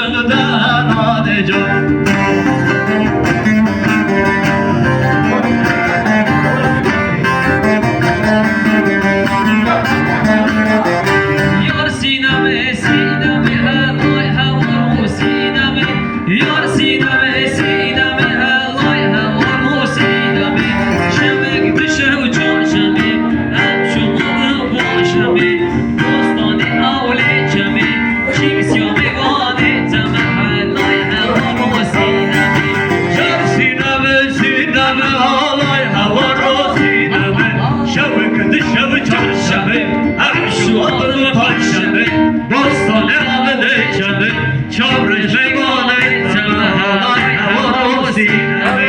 gönlüden Alican. Yar sineme sineme helay havaru sineme. Yar sineme sineme helay havaru sineme. Şemek düşev can şemi hem şumadı başemi. Dostane avle cemi kimsiyame vane teme helay havaru sineme. Yar sineme sineme helay havaru sineme. Şemek düşev can şemi hem şumadı başemi. Dostane avle cemi çavreş meyvane teme helay havaru sineme.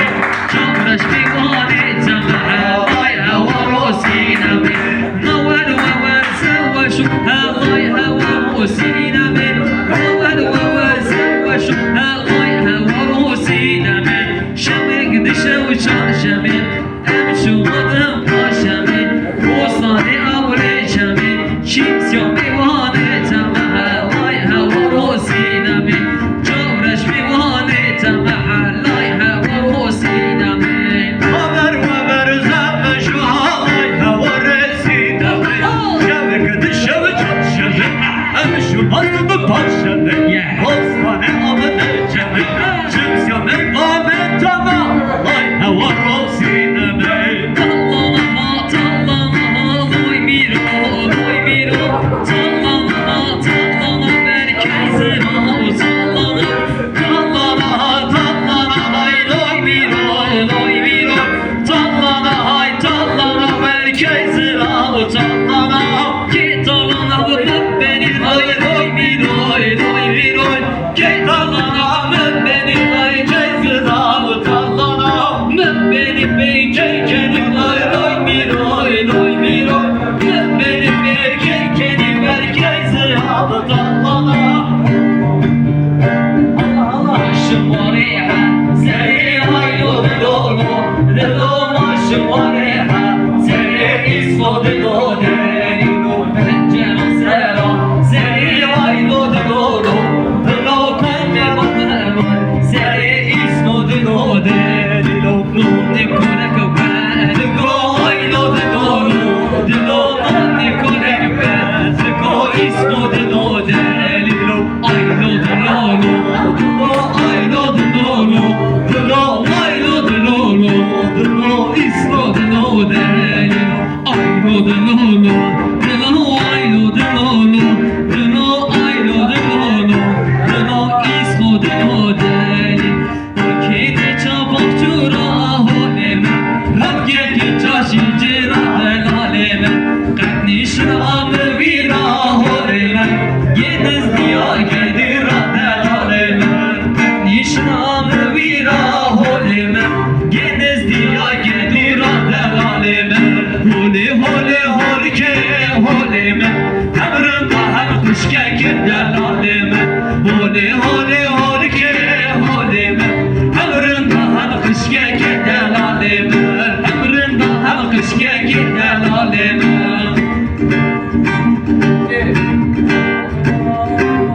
Çavreş meyvane teme helay havaru sineme. Navel vevel sevveşu helay havaru sineme. Navel vevel sevveşu helay havaru sineme. Şemek dişev çarşemi em şumadım paşemi. Dostane avle cemi kimsiyame vane teme helay havaru sineme. Çavreş meyvane teme helay havaru sineme. Haber haber sevveşu helay havaru sineme. Şemek dişev çarşemi em şumadım paşemi. Dostane avle cemi kimsiyame vane teme helay havaru sineme. Tallana tallana loy miro loy miro. Tallana tallana merkezi mahu tallana. Tallana tallana hay loy miro loy miro. Tallana hay tallana merkezi mahu tallana. Ki tallana bırak beni hay loy miro loy miro. Ki tallana mı beni hay kezi mahu tallana. Mı beni bey kekeni hay loy miro loy miro. Mı beni bey kekeni merkezi mahu tallana. Başım var ya, seni haylo dilo dilo başım var ya, seni ismo dilo dilo pencere sera, seni haylo dilo dilo pencere batma, seni ismo dilo dilo nundi kone kabe, dilo haylo dilo dilo nundi kone kabe, dilo ismo dilo dilo haylo dilo. I know the no, the no, I know the no, the no is not the no, the I know the no, the no, I know the no, the no, I know the no, the no is not the no,